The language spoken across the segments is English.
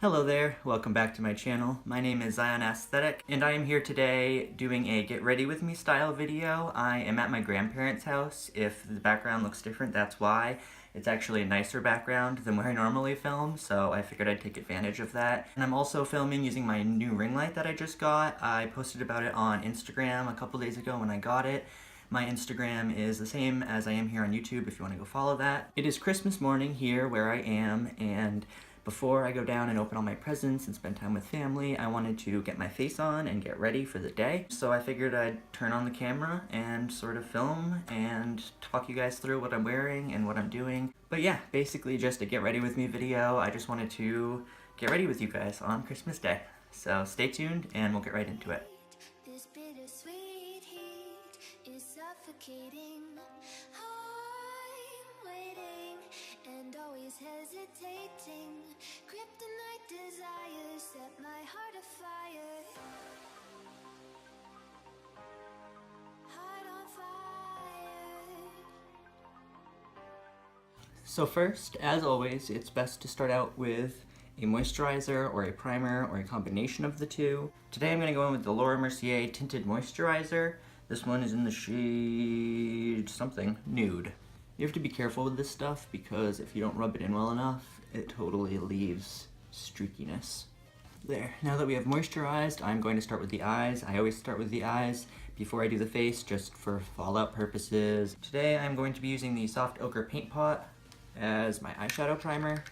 Hello there, welcome back to my channel. My name is Zion Aesthetic, and I am here today doing a get ready with me style video. I am at my grandparents' house. If the background looks different, that's why. It's actually a nicer background than where I normally film, so I figured I'd take advantage of that. And I'm also filming using my new ring light that I just got. I posted about it on Instagram a couple days ago when I got it. My Instagram is the same as I am here on YouTube if you want to go follow that. It is Christmas morning here where I am, and before I go down and open all my presents and spend time with family, I wanted to get my face on and get ready for the day. So I figured I'd turn on the camera and sort of film and talk you guys through what I'm wearing and what I'm doing. But yeah, basically just a get ready with me video. I just wanted to get ready with you guys on Christmas Day. So stay tuned and we'll get right into it. This bittersweet heat is suffocating. I'm waiting and always hesitating. Kryptonite desires set my heart afire. Heart on fire. So first, as always, it's best to start out with a moisturizer or a primer or a combination of the two. Today I'm going to go in with the Laura Mercier Tinted Moisturizer. This one is in the shade something, Nude. You have to be careful with this stuff because if you don't rub it in well enough, it totally leaves streakiness. There, now that we have moisturized, I'm going to start with the eyes. I always start with the eyes before I do the face, just for fallout purposes. Today I'm going to be using the Soft Ochre Paint Pot as my eyeshadow primer.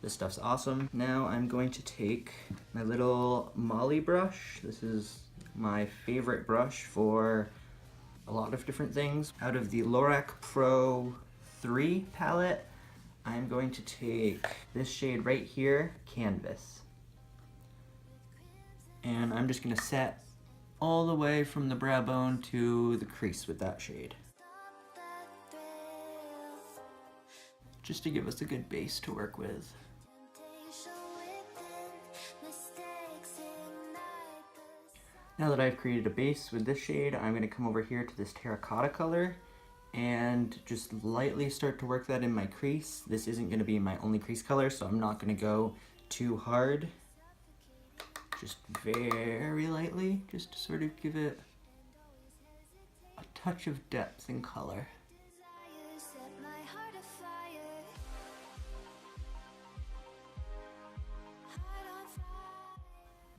This stuff's awesome. Now I'm going to take my little Molly brush. This is my favorite brush for a lot of different things. Out of the Lorac Pro 3 palette, I'm going to take this shade right here, Canvas. And I'm just gonna set all the way from the brow bone to the crease with that shade, just to give us a good base to work with. Now that I've created a base with this shade, I'm going to come over here to this terracotta color and just lightly start to work that in my crease. This isn't going to be my only crease color, so I'm not going to go too hard. Just very lightly, just to sort of give it a touch of depth and color.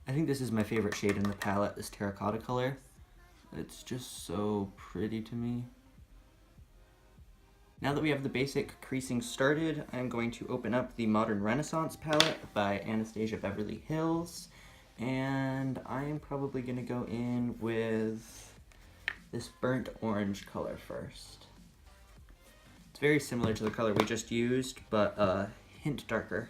I think this is my favorite shade in the palette, this terracotta color. It's just so pretty to me. Now that we have the basic creasing started, I'm going to open up the Modern Renaissance palette by Anastasia Beverly Hills. And I'm probably going to go in with this burnt orange color first. It's very similar to the color we just used, but a hint darker.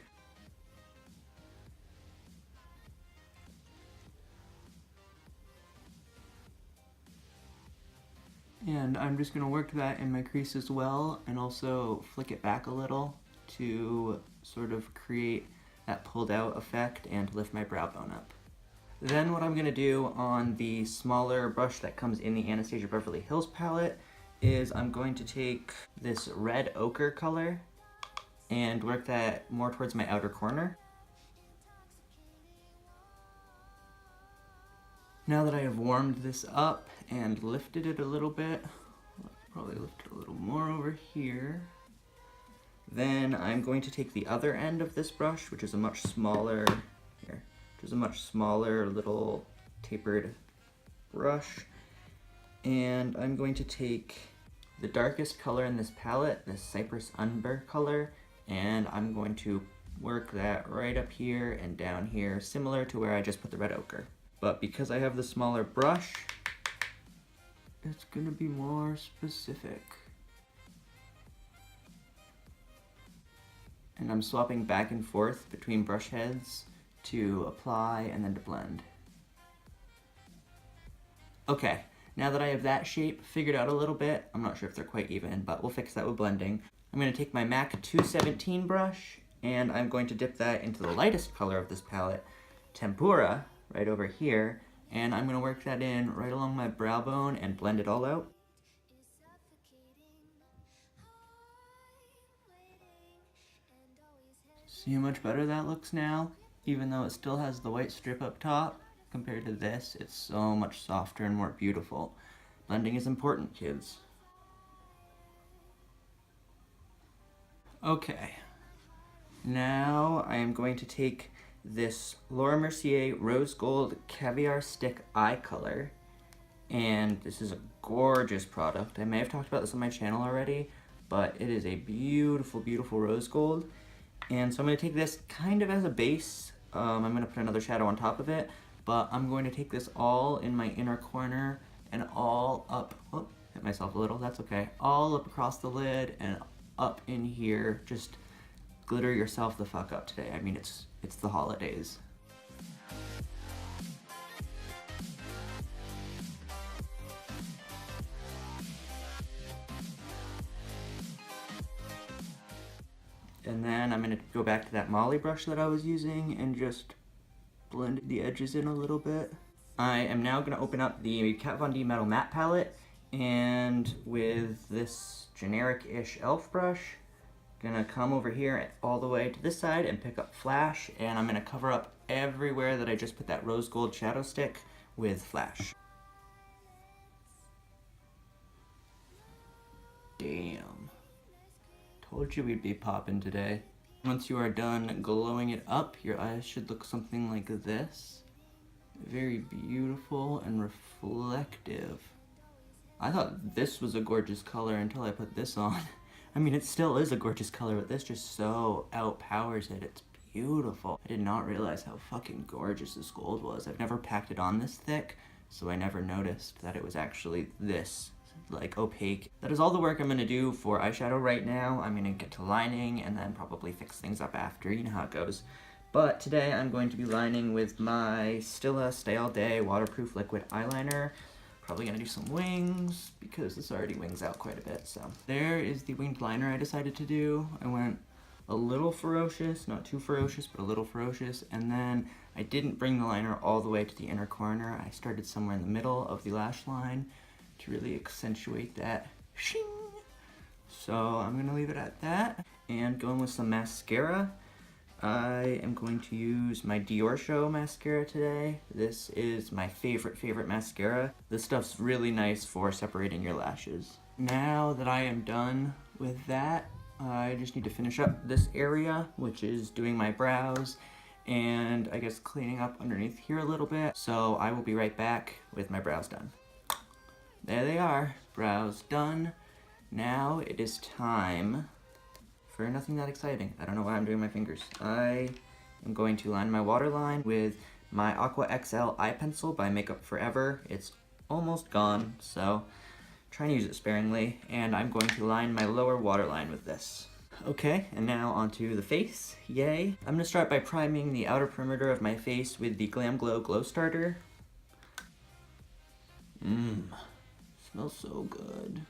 And I'm just going to work that in my crease as well, and also flick it back a little to sort of create that pulled out effect and lift my brow bone up. Then what I'm going to do on the smaller brush that comes in the Anastasia Beverly Hills palette is I'm going to take this red ochre color and work that more towards my outer corner. Now that I have warmed this up and lifted it a little bit, let's probably lift it a little more over here, then I'm going to take the other end of this brush, which is a much smaller, little tapered brush, and I'm going to take the darkest color in this palette, this Cypress Umber color, and I'm going to work that right up here and down here, similar to where I just put the red ochre. But because I have the smaller brush, it's going to be more specific. And I'm swapping back and forth between brush heads to apply and then to blend. Okay, now that I have that shape figured out a little bit, I'm not sure if they're quite even, but we'll fix that with blending. I'm going to take my MAC 217 brush, and I'm going to dip that into the lightest color of this palette, Tempura, right over here, and I'm going to work that in right along my brow bone and blend it all out. See how much better that looks now? Even though it still has the white strip up top, compared to this, it's so much softer and more beautiful. Blending is important, kids. Okay, now I am going to take this Laura Mercier Rose Gold Caviar Stick Eye Color, and this is a gorgeous product. I may have talked about this on my channel already, but it is a beautiful, beautiful rose gold. And so I'm going to take this kind of as a base. I'm going to put another shadow on top of it, but I'm going to take this all in my inner corner and all up, oh, hit myself a little, that's okay, all up across the lid and up in here. Just glitter yourself the fuck up today. I mean, it's the holidays. And then I'm going to go back to that Molly brush that I was using and just blend the edges in a little bit. I am now going to open up the Kat Von D Metal Matte Palette, and with this generic-ish elf brush, gonna come over here all the way to this side and pick up Flash, and I'm gonna cover up everywhere that I just put that rose gold shadow stick with Flash. Damn. Told you we'd be popping today. Once you are done glowing it up, your eyes should look something like this. Very beautiful and reflective. I thought this was a gorgeous color until I put this on. I mean, it still is a gorgeous color, but this just so outpowers it. It's beautiful. I did not realize how fucking gorgeous this gold was. I've never packed it on this thick, so I never noticed that it was actually this, like, opaque. That is all the work I'm gonna do for eyeshadow right now. I'm gonna get to lining and then probably fix things up after. You know how it goes. But today I'm going to be lining with my Stila Stay All Day Waterproof Liquid Eyeliner. Probably gonna do some wings, because this already wings out quite a bit, so. There is the winged liner I decided to do. I went a little ferocious, not too ferocious, but a little ferocious, and then I didn't bring the liner all the way to the inner corner. I started somewhere in the middle of the lash line to really accentuate that shing. So I'm gonna leave it at that, and going with some mascara. I am going to use my Dior Show mascara today. This is my favorite mascara. This stuff's really nice for separating your lashes. Now that I am done with that, I just need to finish up this area, which is doing my brows and I guess cleaning up underneath here a little bit. So I will be right back with my brows done. There they are, brows done. Now it is time for nothing that exciting. I don't know why I'm doing my fingers. I am going to line my waterline with my Aqua XL eye pencil by Makeup Forever. It's almost gone, so try and use it sparingly. And I'm going to line my lower waterline with this. Okay, and now onto the face. Yay. I'm gonna start by priming the outer perimeter of my face with the Glam Glow Glow Starter. Smells so good.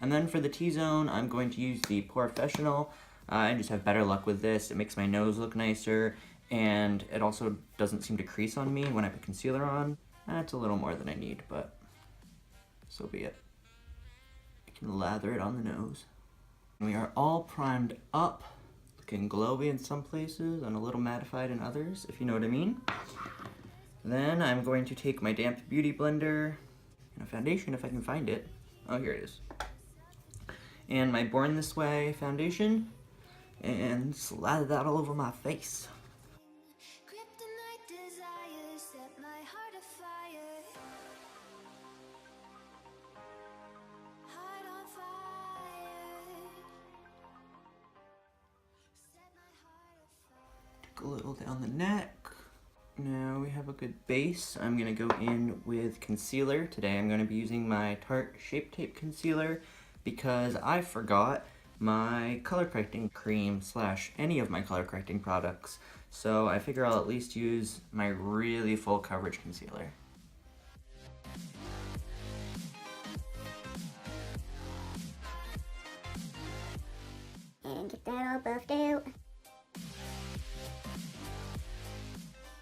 And then for the T-zone, I'm going to use the Porefessional. I just have better luck with this. It makes my nose look nicer, and it also doesn't seem to crease on me when I put concealer on. That's a little more than I need, but so be it. I can lather it on the nose. We are all primed up, looking glowy in some places and a little mattified in others, if you know what I mean. Then I'm going to take my damp beauty blender and a foundation if I can find it. Oh, here it is. And my Born This Way foundation, and slather that all over my face. Kryptonite desires set my heart afire. Heart on fire. Set my heart afire. Take a little down the neck. Now we have a good base. I'm gonna go in with concealer. Today I'm gonna be using my Tarte Shape Tape Concealer because I forgot my color correcting cream / any of my color correcting products. So I figure I'll at least use my really full coverage concealer. And get that all buffed out.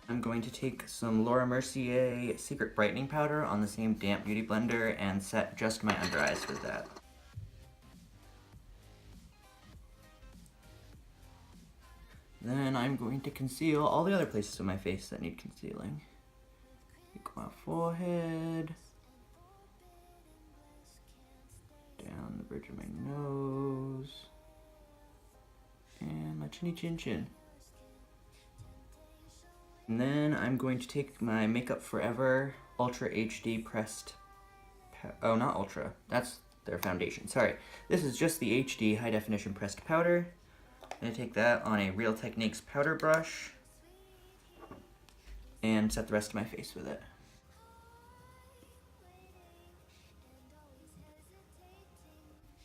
I'm going to take some Laura Mercier Secret Brightening Powder on the same damp beauty blender and set just my under eyes with that. Then I'm going to conceal all the other places of my face that need concealing. Like my forehead, down the bridge of my nose, and my chinny chin chin. And then I'm going to take my Makeup Forever Ultra HD pressed, oh not Ultra, that's their foundation, sorry. This is just the HD high definition pressed powder. I'm going to take that on a Real Techniques powder brush and set the rest of my face with it.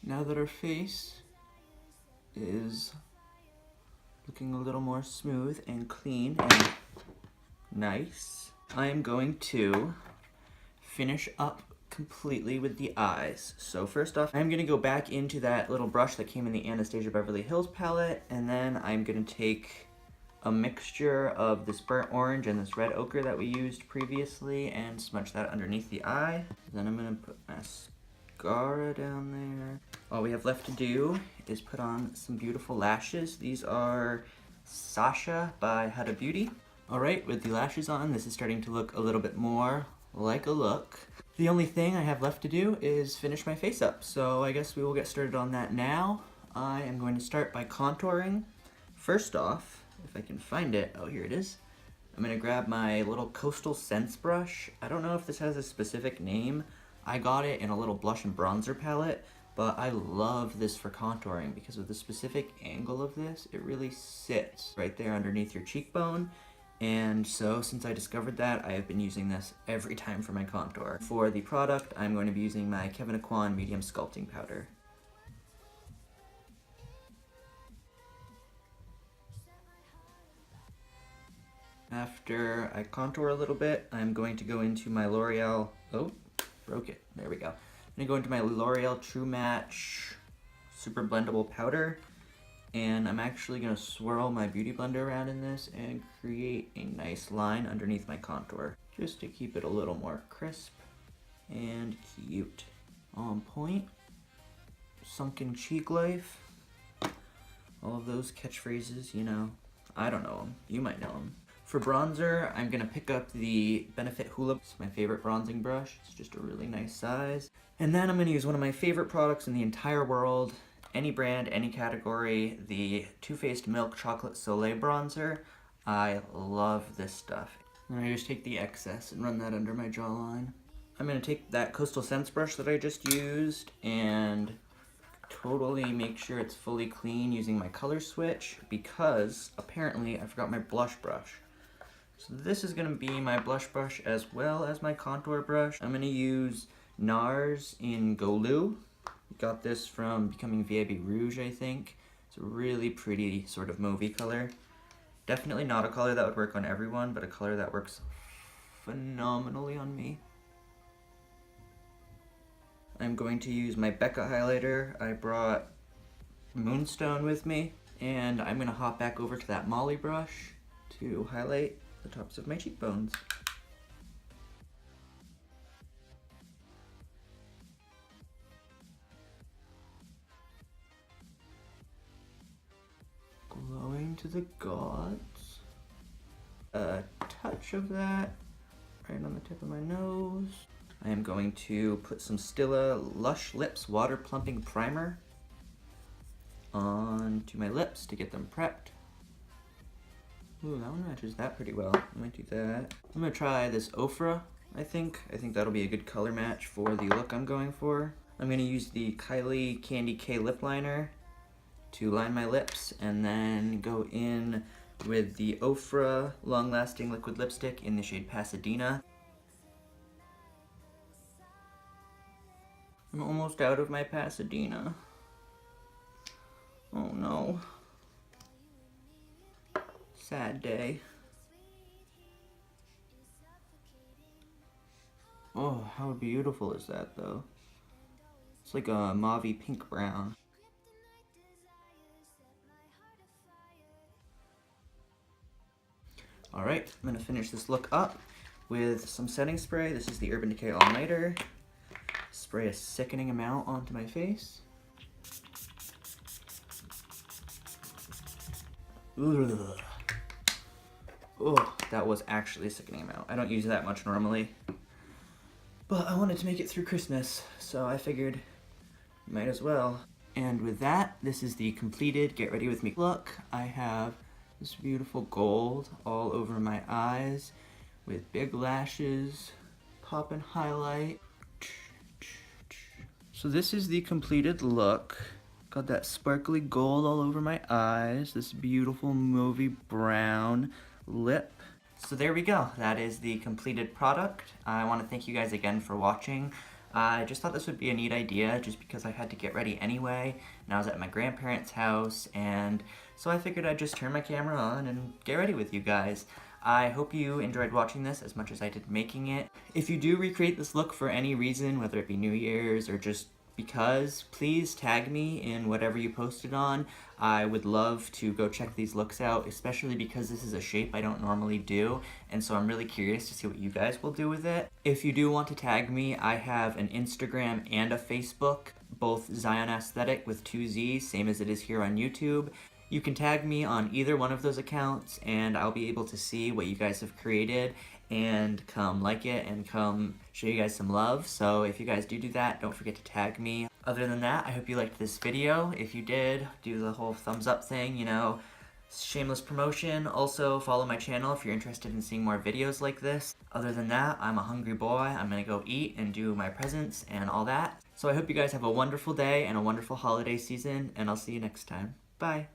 Now that our face is looking a little more smooth and clean and nice, I am going to finish up completely with the eyes. So first off, I'm going to go back into that little brush that came in the Anastasia Beverly Hills palette, and then I'm going to take a mixture of this burnt orange and this red ochre that we used previously and smudge that underneath the eye. Then I'm going to put mascara down there. All we have left to do is put on some beautiful lashes. These are Sasha by Huda Beauty. Alright, with the lashes on, this is starting to look a little bit more like a look. The only thing I have left to do is finish my face up, so I guess we will get started on that now. I am going to start by contouring. First off, if I can find it, oh here it is. I'm going to grab my little Coastal Scents brush. I don't know if this has a specific name. I got it in a little blush and bronzer palette, but I love this for contouring because of the specific angle of this. It really sits right there underneath your cheekbone. And so since I discovered that, I have been using this every time for my contour. For the product, I'm going to be using my Kevyn Aucoin Medium Sculpting Powder. After I contour a little bit, I'm going to go into my L'Oreal, oh, broke it, there we go. I'm going to go into my L'Oreal True Match Super Blendable Powder. And I'm actually going to swirl my Beauty Blender around in this and create a nice line underneath my contour, just to keep it a little more crisp and cute. On point, sunken cheek life, all of those catchphrases, you know, I don't know them, you might know them. For bronzer, I'm going to pick up the Benefit Hula. It's my favorite bronzing brush, it's just a really nice size. And then I'm going to use one of my favorite products in the entire world, any brand, any category, the Too Faced Milk Chocolate Soleil Bronzer. I love this stuff. And I just take the excess and run that under my jawline. I'm going to take that Coastal Scents brush that I just used and totally make sure it's fully clean using my color switch because apparently I forgot my blush brush. So this is going to be my blush brush as well as my contour brush. I'm going to use NARS in Golu. Got this from Becoming VIB Rouge, I think. It's a really pretty sort of mauvey color. Definitely not a color that would work on everyone, but a color that works phenomenally on me. I'm going to use my Becca highlighter. I brought Moonstone with me, and I'm going to hop back over to that Molly brush to highlight the tops of my cheekbones. Glowing to the gods. A touch of that right on the tip of my nose. I am going to put some Stila Lush Lips Water Plumping Primer onto my lips to get them prepped. Ooh, that one matches that pretty well. I might do that. I'm gonna try this Ofra, I think. I think that'll be a good color match for the look I'm going for. I'm gonna use the Kylie Candy K lip liner to line my lips and then go in with the Ofra Long Lasting Liquid Lipstick in the shade Pasadena. I'm almost out of my Pasadena. Oh no. Sad day. Oh, how beautiful is that though? It's like a mauvey pink brown. Alright, I'm going to finish this look up with some setting spray. This is the Urban Decay All Nighter. Spray a sickening amount onto my face. Ugh. Oh, that was actually a sickening amount. I don't use that much normally. But I wanted to make it through Christmas, so I figured might as well. And with that, this is the completed Get Ready With Me look. I have this beautiful gold all over my eyes with big lashes, pop and highlight. So this is the completed look. Got that sparkly gold all over my eyes, this beautiful mauvey brown lip. So there we go, that is the completed product. I want to thank you guys again for watching. I just thought this would be a neat idea just because I had to get ready anyway, and I was at my grandparents' house, and so I figured I'd just turn my camera on and get ready with you guys. I hope you enjoyed watching this as much as I did making it. If you do recreate this look for any reason, whether it be New Year's or just because, please tag me in whatever you posted on. I would love to go check these looks out, especially because this is a shape I don't normally do, and so I'm really curious to see what you guys will do with it. If you do want to tag me, I have an Instagram and a Facebook, both Zion Aesthetic with 2 Z's, same as it is here on YouTube. You can tag me on either one of those accounts, and I'll be able to see what you guys have created and come like it and come show you guys some love. So if you guys do that, don't forget to tag me. Other than that, I hope you liked this video. If you did, do the whole thumbs up thing, you know, shameless promotion. Also, follow my channel if you're interested in seeing more videos like this. Other than that, I'm a hungry boy. I'm gonna go eat and do my presents and all that. So I hope you guys have a wonderful day and a wonderful holiday season, and I'll see you next time. Bye.